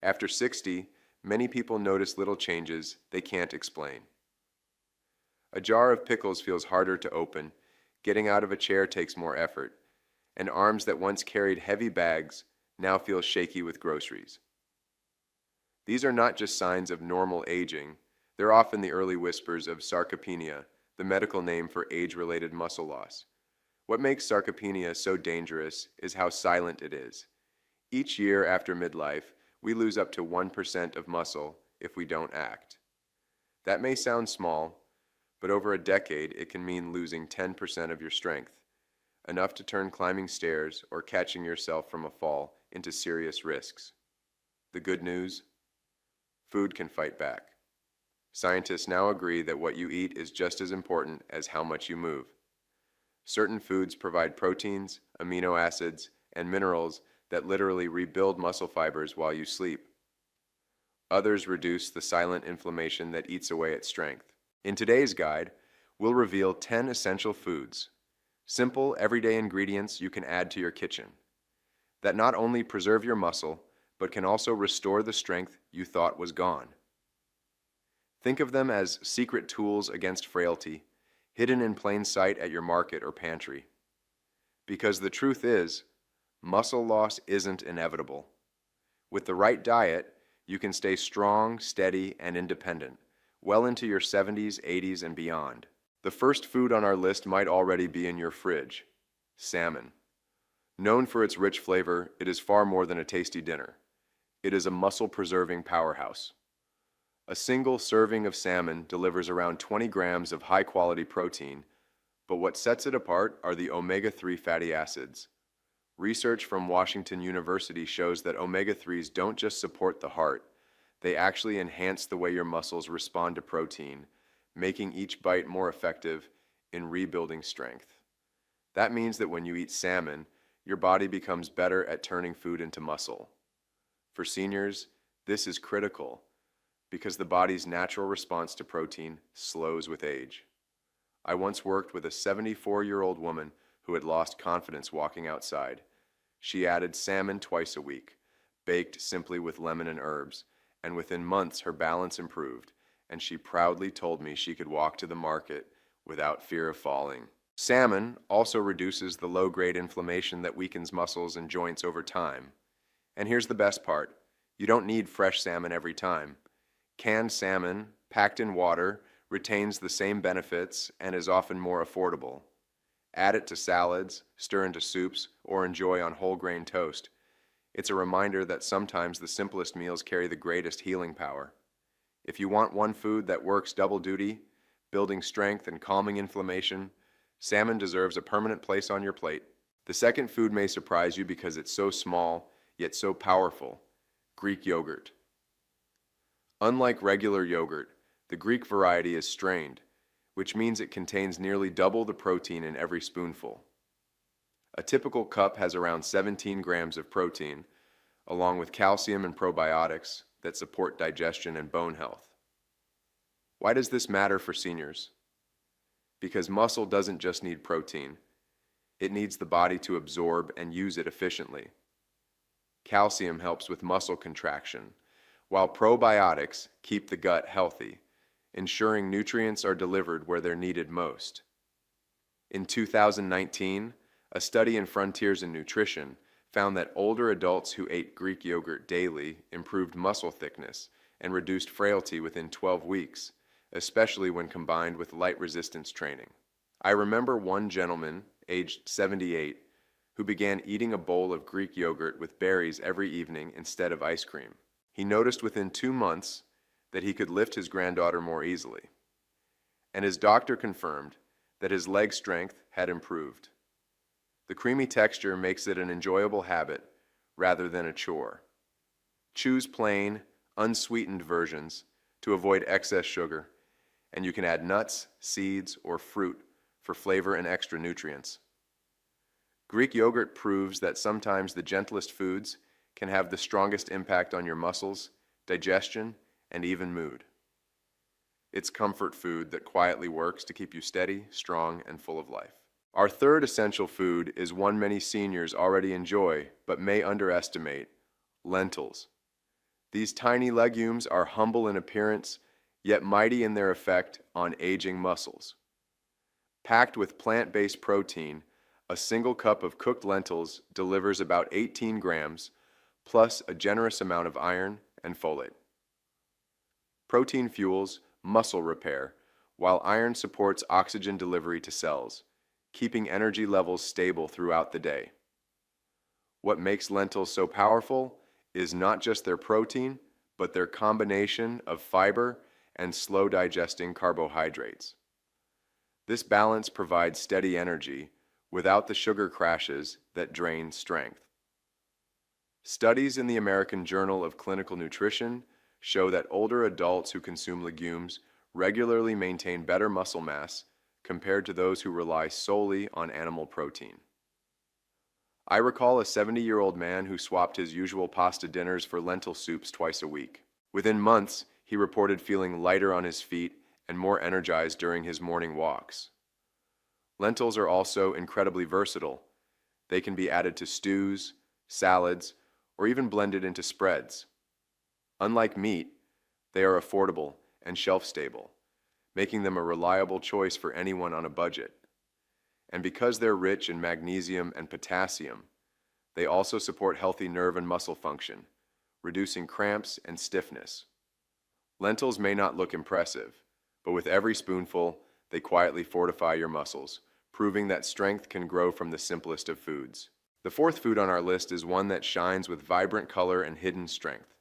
After 60, many people notice little changes they can't explain. A jar of pickles feels harder to open, getting out of a chair takes more effort, and arms that once carried heavy bags now feel shaky with groceries. These are not just signs of normal aging, they're often the early whispers of sarcopenia, the medical name for age-related muscle loss. What makes sarcopenia so dangerous is how silent it is. Each year after midlife, we lose up to 1% of muscle if we don't act. That may sound small, but over a decade it can mean losing 10% of your strength, enough to turn climbing stairs or catching yourself from a fall into serious risks. The good news? Food can fight back. Scientists now agree that what you eat is just as important as how much you move. Certain foods provide proteins, amino acids, and minerals that literally rebuild muscle fibers while you sleep. Others reduce the silent inflammation that eats away at strength. In today's guide, we'll reveal 10 essential foods, simple, everyday ingredients you can add to your kitchen, that not only preserve your muscle, but can also restore the strength you thought was gone. Think of them as secret tools against frailty, hidden in plain sight at your market or pantry. Because the truth is, muscle loss isn't inevitable. With the right diet, you can stay strong, steady, and independent, well into your 70s, 80s, and beyond. The first food on our list might already be in your fridge: salmon. Known for its rich flavor, it is far more than a tasty dinner. It is a muscle-preserving powerhouse. A single serving of salmon delivers around 20 grams of high-quality protein, but what sets it apart are the omega-3 fatty acids. Research from Washington University shows that omega-3s don't just support the heart, they actually enhance the way your muscles respond to protein, making each bite more effective in rebuilding strength. That means that when you eat salmon, your body becomes better at turning food into muscle. For seniors, this is critical because the body's natural response to protein slows with age. I once worked with a 74-year-old woman who had lost confidence walking outside. She added salmon twice a week, baked simply with lemon and herbs, and within months her balance improved, and she proudly told me she could walk to the market without fear of falling. Salmon also reduces the low-grade inflammation that weakens muscles and joints over time. And here's the best part: you don't need fresh salmon every time. Canned salmon, packed in water, retains the same benefits and is often more affordable. Add it to salads, stir into soups, or enjoy on whole grain toast. It's a reminder that sometimes the simplest meals carry the greatest healing power. If you want one food that works double duty, building strength and calming inflammation, salmon deserves a permanent place on your plate. The second food may surprise you because it's so small, yet so powerful: Greek yogurt. Unlike regular yogurt, the Greek variety is strained, which means it contains nearly double the protein in every spoonful. A typical cup has around 17 grams of protein, along with calcium and probiotics that support digestion and bone health. Why does this matter for seniors? Because muscle doesn't just need protein, it needs the body to absorb and use it efficiently. Calcium helps with muscle contraction, while probiotics keep the gut healthy, ensuring nutrients are delivered where they're needed most. In 2019, a study in Frontiers in Nutrition found that older adults who ate Greek yogurt daily improved muscle thickness and reduced frailty within 12 weeks, especially when combined with light resistance training. I remember one gentleman, aged 78, who began eating a bowl of Greek yogurt with berries every evening instead of ice cream. He noticed within 2 months that he could lift his granddaughter more easily, and his doctor confirmed that his leg strength had improved. The creamy texture makes it an enjoyable habit rather than a chore. Choose plain, unsweetened versions to avoid excess sugar, and you can add nuts, seeds, or fruit for flavor and extra nutrients. Greek yogurt proves that sometimes the gentlest foods can have the strongest impact on your muscles, digestion, and even mood. It's comfort food that quietly works to keep you steady, strong, and full of life. Our third essential food is one many seniors already enjoy but may underestimate: lentils. These tiny legumes are humble in appearance, yet mighty in their effect on aging muscles. Packed with plant-based protein, a single cup of cooked lentils delivers about 18 grams, plus a generous amount of iron and folate. Protein fuels muscle repair, while iron supports oxygen delivery to cells, keeping energy levels stable throughout the day. What makes lentils so powerful is not just their protein, but their combination of fiber and slow-digesting carbohydrates. This balance provides steady energy without the sugar crashes that drain strength. Studies in the American Journal of Clinical Nutrition show that older adults who consume legumes regularly maintain better muscle mass compared to those who rely solely on animal protein. I recall a 70-year-old man who swapped his usual pasta dinners for lentil soups twice a week. Within months, he reported feeling lighter on his feet and more energized during his morning walks. Lentils are also incredibly versatile. They can be added to stews, salads, or even blended into spreads. Unlike meat, they are affordable and shelf-stable, making them a reliable choice for anyone on a budget. And because they're rich in magnesium and potassium, they also support healthy nerve and muscle function, reducing cramps and stiffness. Lentils may not look impressive, but with every spoonful, they quietly fortify your muscles, proving that strength can grow from the simplest of foods. The fourth food on our list is one that shines with vibrant color and hidden strength: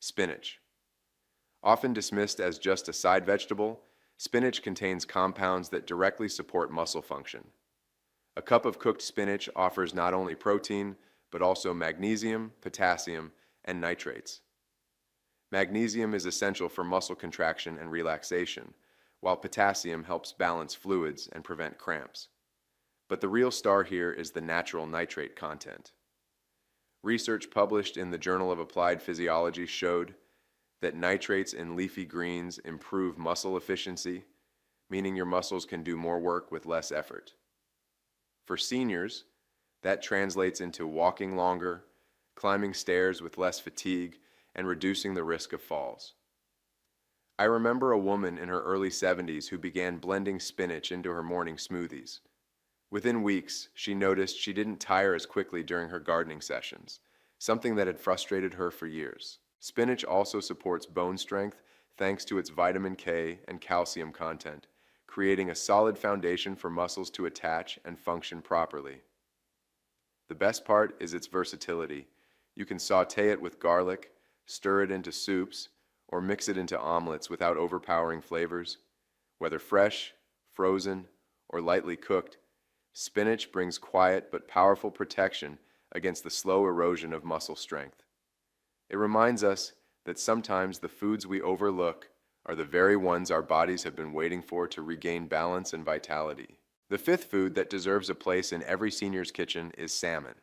spinach. Often dismissed as just a side vegetable, spinach contains compounds that directly support muscle function. A cup of cooked spinach offers not only protein, but also magnesium, potassium, and nitrates. Magnesium is essential for muscle contraction and relaxation, while potassium helps balance fluids and prevent cramps. But the real star here is the natural nitrate content. Research published in the Journal of Applied Physiology showed that nitrates in leafy greens improve muscle efficiency, meaning your muscles can do more work with less effort. For seniors, that translates into walking longer, climbing stairs with less fatigue, and reducing the risk of falls. I remember a woman in her early 70s who began blending spinach into her morning smoothies. Within weeks, she noticed she didn't tire as quickly during her gardening sessions, something that had frustrated her for years. Spinach also supports bone strength thanks to its vitamin K and calcium content, creating a solid foundation for muscles to attach and function properly. The best part is its versatility. You can saute it with garlic, stir it into soups, or mix it into omelets without overpowering flavors. Whether fresh, frozen, or lightly cooked, spinach brings quiet but powerful protection against the slow erosion of muscle strength. It reminds us that sometimes the foods we overlook are the very ones our bodies have been waiting for to regain balance and vitality. The fifth food that deserves a place in every senior's kitchen is salmon.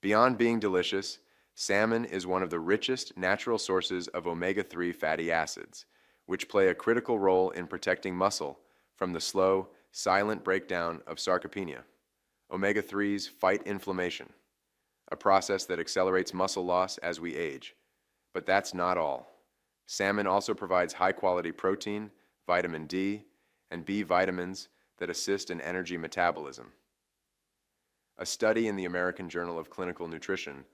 Beyond being delicious, salmon is one of the richest natural sources of omega-3 fatty acids, which play a critical role in protecting muscle from the slow, silent breakdown of sarcopenia. Omega-3s fight inflammation, a process that accelerates muscle loss as we age. But that's not all. Salmon also provides high-quality protein, vitamin D, and B vitamins that assist in energy metabolism. A study in the American Journal of Clinical Nutrition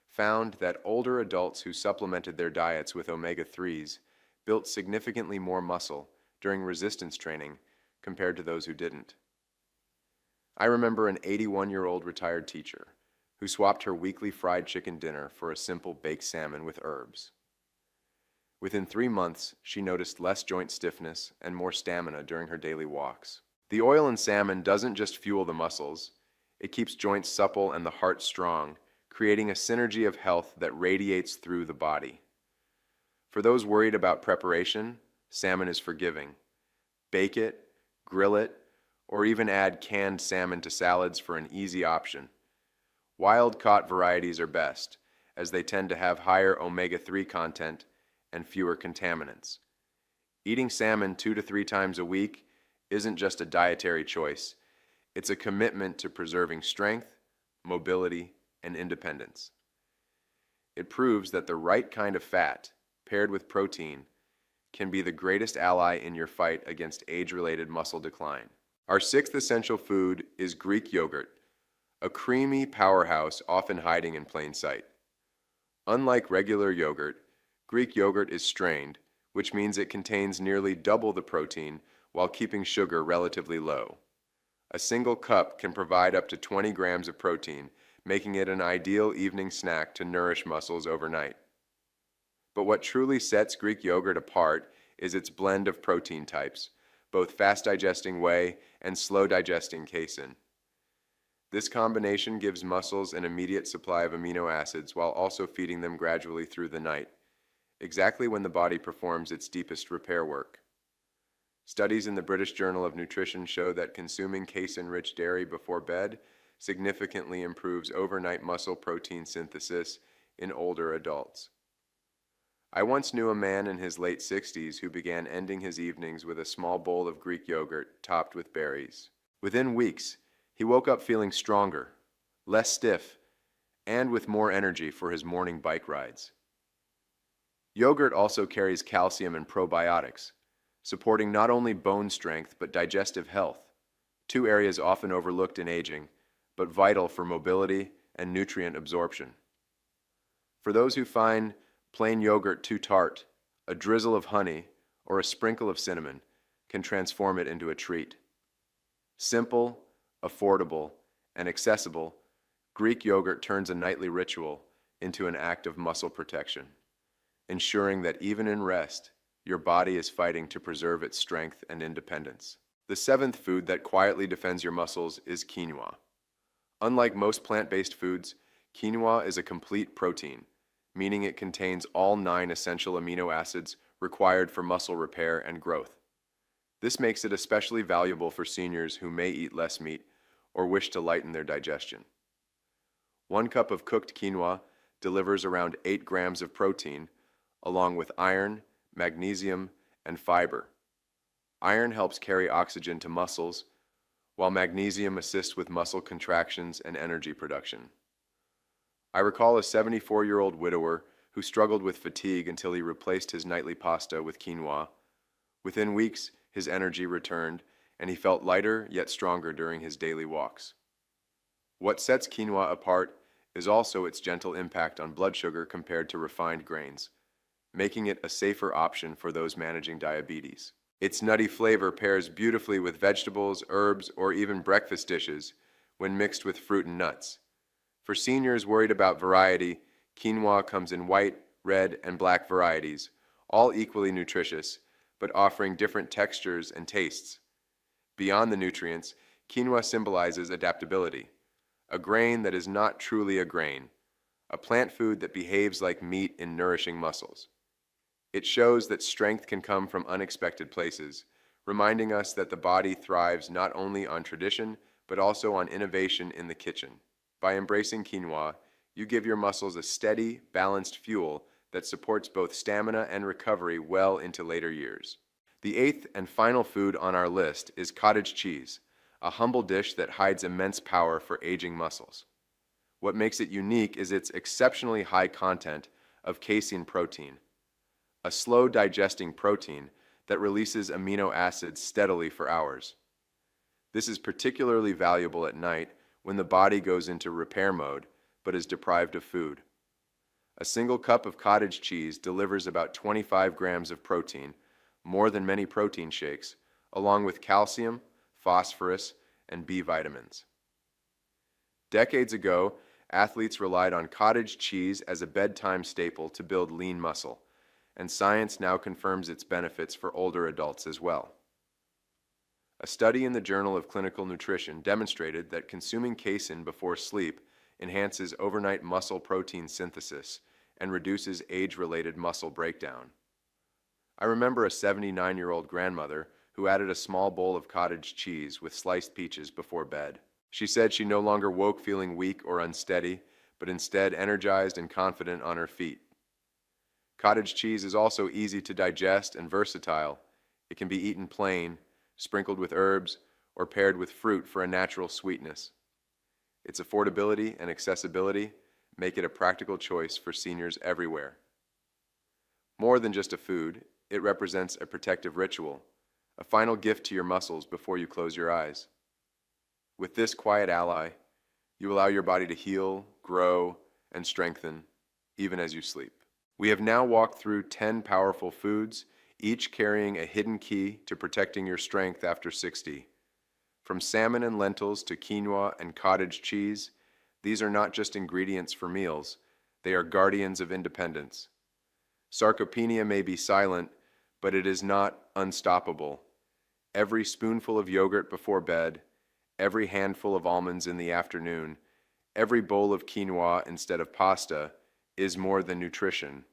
found that older adults who supplemented their diets with omega-3s built significantly more muscle during resistance training compared to those who didn't. I remember an 81-year-old retired teacher who swapped her weekly fried chicken dinner for a simple baked salmon with herbs. Within 3 months, she noticed less joint stiffness and more stamina during her daily walks. The oil in salmon doesn't just fuel the muscles, it keeps joints supple and the heart strong, creating a synergy of health that radiates through the body. For those worried about preparation, salmon is forgiving. Bake it, grill it, or even add canned salmon to salads for an easy option. Wild-caught varieties are best, as they tend to have higher omega-3 content and fewer contaminants. Eating salmon 2 to 3 times a week isn't just a dietary choice, it's a commitment to preserving strength, mobility, and independence. It proves that the right kind of fat, paired with protein, can be the greatest ally in your fight against age-related muscle decline. Our sixth essential food is Greek yogurt, a creamy powerhouse often hiding in plain sight. Unlike regular yogurt, Greek yogurt is strained, which means it contains nearly double the protein while keeping sugar relatively low. A single cup can provide up to 20 grams of protein, making it an ideal evening snack to nourish muscles overnight. But what truly sets Greek yogurt apart is its blend of protein types, both fast-digesting whey and slow-digesting casein. This combination gives muscles an immediate supply of amino acids while also feeding them gradually through the night, exactly when the body performs its deepest repair work. Studies in the British Journal of Nutrition show that consuming casein-rich dairy before bed significantly improves overnight muscle protein synthesis in older adults. I once knew a man in his late 60s who began ending his evenings with a small bowl of Greek yogurt topped with berries. Within weeks, he woke up feeling stronger, less stiff, and with more energy for his morning bike rides. Yogurt also carries calcium and probiotics, supporting not only bone strength but digestive health, two areas often overlooked in aging, but vital for mobility and nutrient absorption. For those who find plain yogurt too tart, a drizzle of honey or a sprinkle of cinnamon can transform it into a treat. Simple, affordable, and accessible, Greek yogurt turns a nightly ritual into an act of muscle protection, ensuring that even in rest, your body is fighting to preserve its strength and independence. The seventh food that quietly defends your muscles is quinoa. Unlike most plant-based foods, quinoa is a complete protein, meaning it contains all 9 essential amino acids required for muscle repair and growth. This makes it especially valuable for seniors who may eat less meat or wish to lighten their digestion. 1 cup of cooked quinoa delivers around 8 grams of protein, along with iron, magnesium, and fiber. Iron helps carry oxygen to muscles, while magnesium assists with muscle contractions and energy production. I recall a 74-year-old widower who struggled with fatigue until he replaced his nightly pasta with quinoa. Within weeks, his energy returned, and he felt lighter yet stronger during his daily walks. What sets quinoa apart is also its gentle impact on blood sugar compared to refined grains, making it a safer option for those managing diabetes. Its nutty flavor pairs beautifully with vegetables, herbs, or even breakfast dishes when mixed with fruit and nuts. For seniors worried about variety, quinoa comes in white, red, and black varieties, all equally nutritious, but offering different textures and tastes. Beyond the nutrients, quinoa symbolizes adaptability, a grain that is not truly a grain, a plant food that behaves like meat in nourishing muscles. It shows that strength can come from unexpected places, reminding us that the body thrives not only on tradition, but also on innovation in the kitchen. By embracing quinoa, you give your muscles a steady, balanced fuel that supports both stamina and recovery well into later years. The eighth and final food on our list is cottage cheese, a humble dish that hides immense power for aging muscles. What makes it unique is its exceptionally high content of casein protein, a slow-digesting protein that releases amino acids steadily for hours. This is particularly valuable at night when the body goes into repair mode but is deprived of food. A single cup of cottage cheese delivers about 25 grams of protein, more than many protein shakes, along with calcium, phosphorus, and B vitamins. Decades ago, athletes relied on cottage cheese as a bedtime staple to build lean muscle, and science now confirms its benefits for older adults as well. A study in the Journal of Clinical Nutrition demonstrated that consuming casein before sleep enhances overnight muscle protein synthesis and reduces age-related muscle breakdown. I remember a 79-year-old grandmother who added a small bowl of cottage cheese with sliced peaches before bed. She said she no longer woke feeling weak or unsteady, but instead energized and confident on her feet. Cottage cheese is also easy to digest and versatile. It can be eaten plain, sprinkled with herbs, or paired with fruit for a natural sweetness. Its affordability and accessibility make it a practical choice for seniors everywhere. More than just a food, it represents a protective ritual, a final gift to your muscles before you close your eyes. With this quiet ally, you allow your body to heal, grow, and strengthen, even as you sleep. We have now walked through 10 powerful foods, each carrying a hidden key to protecting your strength after 60. From salmon and lentils to quinoa and cottage cheese, these are not just ingredients for meals, they are guardians of independence. Sarcopenia may be silent, but it is not unstoppable. Every spoonful of yogurt before bed, every handful of almonds in the afternoon, every bowl of quinoa instead of pasta is more than nutrition.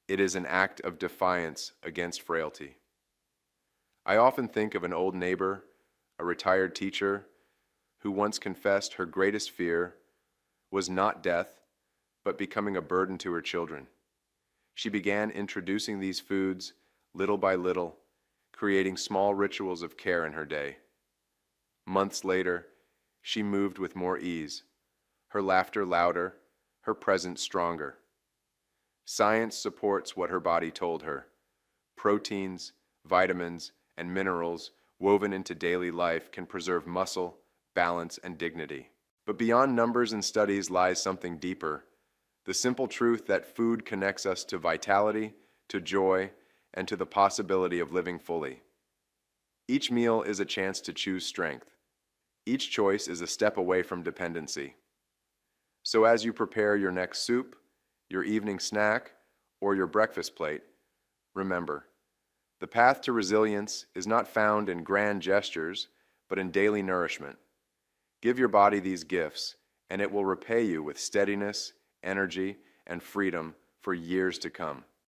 It is an act of defiance against frailty. I often think of an old neighbor, a retired teacher, who once confessed her greatest fear was not death, but becoming a burden to her children. She began introducing these foods little by little, creating small rituals of care in her day. Months later, she moved with more ease, her laughter louder, her presence stronger. Science supports what her body told her. Proteins, vitamins, and minerals woven into daily life can preserve muscle, balance, and dignity. But beyond numbers and studies lies something deeper, the simple truth that food connects us to vitality, to joy, and to the possibility of living fully. Each meal is a chance to choose strength. Each choice is a step away from dependency. So as you prepare your next soup, your evening snack, or your breakfast plate, remember, the path to resilience is not found in grand gestures, but in daily nourishment. Give your body these gifts, and it will repay you with steadiness, energy, and freedom for years to come.